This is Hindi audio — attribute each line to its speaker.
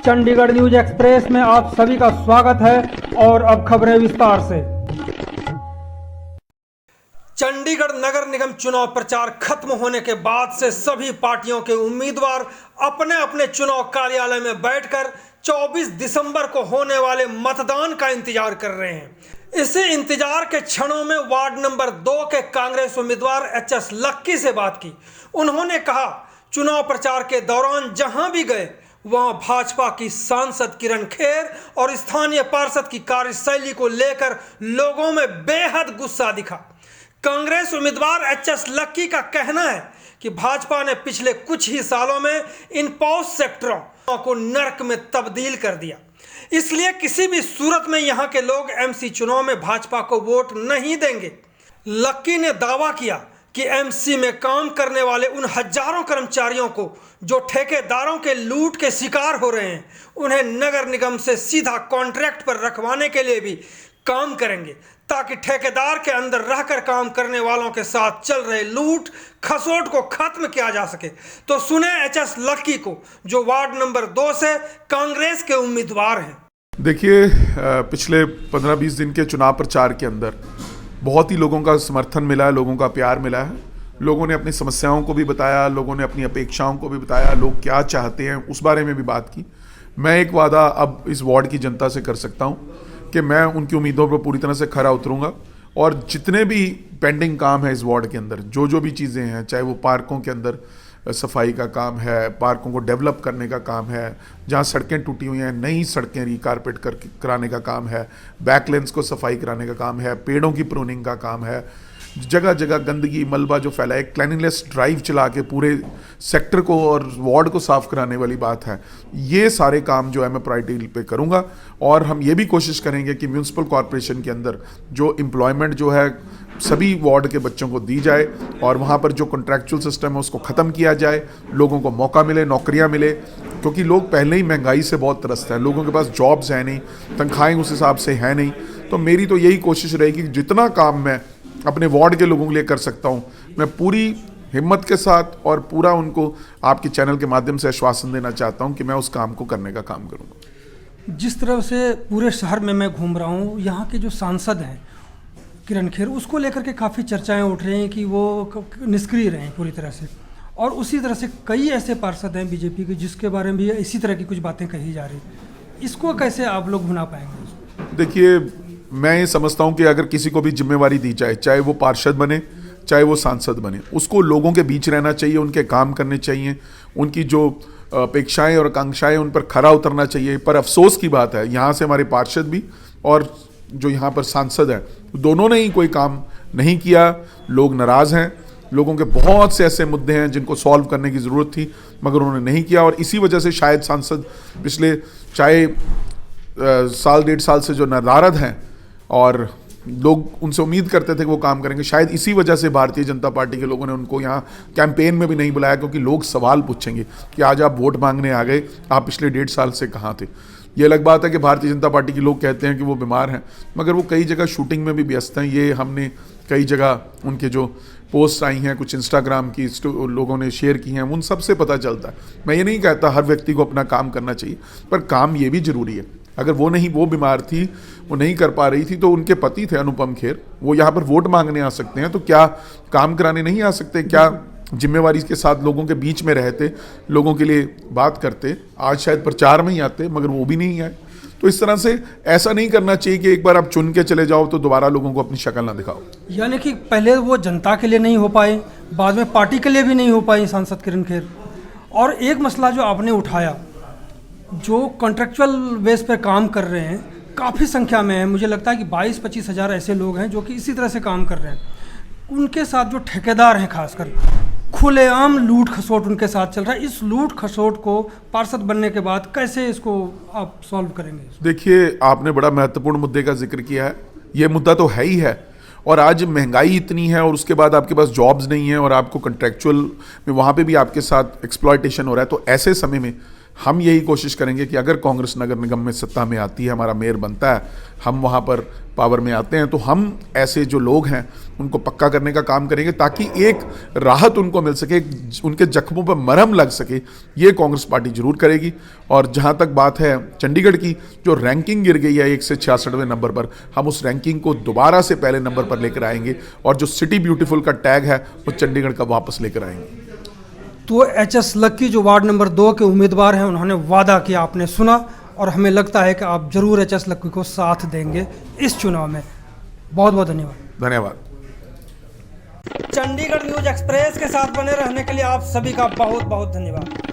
Speaker 1: चंडीगढ़ न्यूज एक्सप्रेस में आप सभी का स्वागत है और अब खबरें विस्तार से।
Speaker 2: चंडीगढ़ नगर निगम चुनाव प्रचार खत्म होने के बाद से सभी पार्टियों के उम्मीदवार अपने अपने चुनाव कार्यालय में बैठकर 24 दिसंबर को होने वाले मतदान का इंतजार कर रहे हैं। इसी इंतजार के क्षणों में वार्ड नंबर 2 के कांग्रेस उम्मीदवार एच.एस. लक्की से बात की। उन्होंने कहा, चुनाव प्रचार के दौरान जहां भी गए वहां भाजपा की सांसद किरण खेर और स्थानीय पार्षद की कार्यशैली को लेकर लोगों में बेहद गुस्सा दिखा। कांग्रेस उम्मीदवार एच.एस. लक्की का कहना है कि भाजपा ने पिछले कुछ ही सालों में इन पॉश सेक्टरों को नर्क में तब्दील कर दिया, इसलिए किसी भी सूरत में यहां के लोग एमसी चुनाव में भाजपा को वोट नहीं देंगे। लक्की ने दावा किया कि एमसी में काम करने वाले उन हजारों कर्मचारियों को जो ठेकेदारों के लूट के शिकार हो रहे हैं, उन्हें नगर निगम से सीधा कॉन्ट्रैक्ट पर रखवाने के लिए भी काम करेंगे, ताकि ठेकेदार के अंदर रहकर काम करने वालों के साथ चल रहे लूट खसोट को खत्म किया जा सके। तो सुने एच.एस. लक्की को, जो वार्ड नंबर 2 से कांग्रेस के उम्मीदवार हैं।
Speaker 3: देखिए, पिछले 15-20 दिन के चुनाव प्रचार के अंदर बहुत ही लोगों का समर्थन मिला है, लोगों का प्यार मिला है। लोगों ने अपनी समस्याओं को भी बताया, लोगों ने अपनी अपेक्षाओं को भी बताया, लोग क्या चाहते हैं उस बारे में भी बात की। मैं एक वादा अब इस वार्ड की जनता से कर सकता हूँ कि मैं उनकी उम्मीदों पर पूरी तरह से खरा उतरूंगा और जितने भी पेंडिंग काम है इस वार्ड के अंदर, जो भी चीज़ें हैं, चाहे वो पार्कों के अंदर सफाई का काम है, पार्कों को डेवलप करने का काम है, जहाँ सड़कें टूटी हुई हैं नई सड़कें रिकारपेट कराने का काम है, बैकलेंस को सफाई कराने का काम है, पेड़ों की प्रूनिंग का काम है, जगह जगह गंदगी मलबा जो फैला है, क्लीनलीनेस ड्राइव चला के पूरे सेक्टर को और वार्ड को साफ कराने वाली बात है। ये सारे काम जो है मैं प्रायोरिटी पे करूँगा और हम ये भी कोशिश करेंगे कि म्यूनसिपल कॉरपोरेशन के अंदर जो एम्प्लॉयमेंट जो है सभी वार्ड के बच्चों को दी जाए और वहाँ पर जो कॉन्ट्रैक्चुअल सिस्टम है उसको ख़त्म किया जाए, लोगों को मौका मिले, नौकरियाँ मिले, क्योंकि लोग पहले ही महंगाई से बहुत तरसते हैं, लोगों के पास जॉब्स हैं नहीं, तनख्वाहें उस हिसाब से हैं नहीं। तो मेरी तो यही कोशिश रहेगी कि जितना काम मैं अपने वार्ड के लोगों के लिए कर सकता हूँ, मैं पूरी हिम्मत के साथ और पूरा उनको आपके चैनल के माध्यम से आश्वासन देना चाहता हूँ कि मैं उस काम को करने का काम करूँगा।
Speaker 1: जिस तरह से पूरे शहर में मैं घूम रहा हूँ, यहाँ के जो सांसद हैं किरण खेर, उसको लेकर के काफ़ी चर्चाएं उठ रही हैं कि वो निष्क्रिय रहे पूरी तरह से, और उसी तरह से कई ऐसे पार्षद हैं बीजेपी के जिसके बारे में भी इसी तरह की कुछ बातें कही जा रही। इसको कैसे आप लोग भुना पाएंगे?
Speaker 3: देखिए, मैं ये समझता हूँ कि अगर किसी को भी जिम्मेवारी दी जाए, चाहे वो पार्षद बने चाहे वो सांसद बने, उसको लोगों के बीच रहना चाहिए, उनके काम करने चाहिए, उनकी जो अपेक्षाएं और आकांक्षाएं उन पर खरा उतरना चाहिए। पर अफसोस की बात है, यहाँ से हमारे पार्षद भी और जो यहाँ पर सांसद हैं, दोनों ने ही कोई काम नहीं किया। लोग नाराज़ हैं, लोगों के बहुत से ऐसे मुद्दे हैं जिनको सॉल्व करने की ज़रूरत थी मगर उन्होंने नहीं किया, और इसी वजह से शायद सांसद पिछले चाहे साल 1.5 साल से जो नाराज़ हैं और लोग उनसे उम्मीद करते थे कि वो काम करेंगे, शायद इसी वजह से भारतीय जनता पार्टी के लोगों ने उनको यहाँ कैंपेन में भी नहीं बुलाया, क्योंकि लोग सवाल पूछेंगे कि आज आप वोट मांगने आ गए, आप पिछले 1.5 साल से कहाँ थे। ये अलग बात है कि भारतीय जनता पार्टी के लोग कहते हैं कि वो बीमार हैं, मगर वो कई जगह शूटिंग में भी व्यस्त हैं। ये हमने कई जगह उनके जो पोस्ट आई हैं, कुछ इंस्टाग्राम की लोगों ने शेयर की हैं, उन सब से पता चलता है। मैं ये नहीं कहता हर व्यक्ति को अपना काम करना चाहिए, पर काम ये भी ज़रूरी है। अगर वो बीमार थी, वो नहीं कर पा रही थी, तो उनके पति थे अनुपम खेर, वो यहाँ पर वोट मांगने आ सकते हैं, तो क्या काम कराने नहीं आ सकते? क्या जिम्मेवारी के साथ लोगों के बीच में रहते, लोगों के लिए बात करते? आज शायद प्रचार में ही आते, मगर वो भी नहीं आए। तो इस तरह से ऐसा नहीं करना चाहिए कि एक बार आप चुन के चले जाओ तो दोबारा लोगों को अपनी शक्ल ना दिखाओ।
Speaker 1: यानी कि पहले वो जनता के लिए नहीं हो पाए, बाद में पार्टी के लिए भी नहीं हो पाई सांसद किरण खेर। और एक मसला जो आपने उठाया, जो कॉन्ट्रेक्चुअल बेस पर काम कर रहे हैं, काफ़ी संख्या में है, मुझे लगता है कि 22-25 हज़ार ऐसे लोग हैं जो कि इसी तरह से काम कर रहे हैं। उनके साथ जो ठेकेदार हैं, खासकर खुलेआम लूट खसोट उनके साथ चल रहा है। इस लूट खसोट को पार्षद बनने के बाद कैसे इसको आप सॉल्व करेंगे?
Speaker 3: देखिए, आपने बड़ा महत्वपूर्ण मुद्दे का जिक्र किया है। ये मुद्दा तो है ही है, और आज महंगाई इतनी है और उसके बाद आपके पास जॉब्स नहीं है और आपको कॉन्ट्रेक्चुअल में वहाँ पे भी आपके साथ एक्सप्लॉयटेशन हो रहा है। तो ऐसे समय में हम यही कोशिश करेंगे कि अगर कांग्रेस नगर निगम में सत्ता में आती है, हमारा मेयर बनता है, हम वहाँ पर पावर में आते हैं, तो हम ऐसे जो लोग हैं उनको पक्का करने का काम करेंगे ताकि एक राहत उनको मिल सके, उनके जख्मों पर मरहम लग सके। ये कांग्रेस पार्टी जरूर करेगी। और जहाँ तक बात है चंडीगढ़ की, जो रैंकिंग गिर गई है 1 से 66वें नंबर पर, हम उस रैंकिंग को दोबारा से पहले नंबर पर लेकर आएंगे और जो सिटी ब्यूटीफुल का टैग है वो चंडीगढ़ का वापस लेकर आएंगे।
Speaker 1: तो एचएस लक्की जो वार्ड नंबर 2 के उम्मीदवार हैं, उन्होंने वादा किया, आपने सुना, और हमें लगता है कि आप जरूर एचएस लक्की को साथ देंगे इस चुनाव में। बहुत बहुत धन्यवाद।
Speaker 3: धन्यवाद।
Speaker 2: चंडीगढ़ न्यूज एक्सप्रेस के साथ बने रहने के लिए आप सभी का बहुत बहुत धन्यवाद।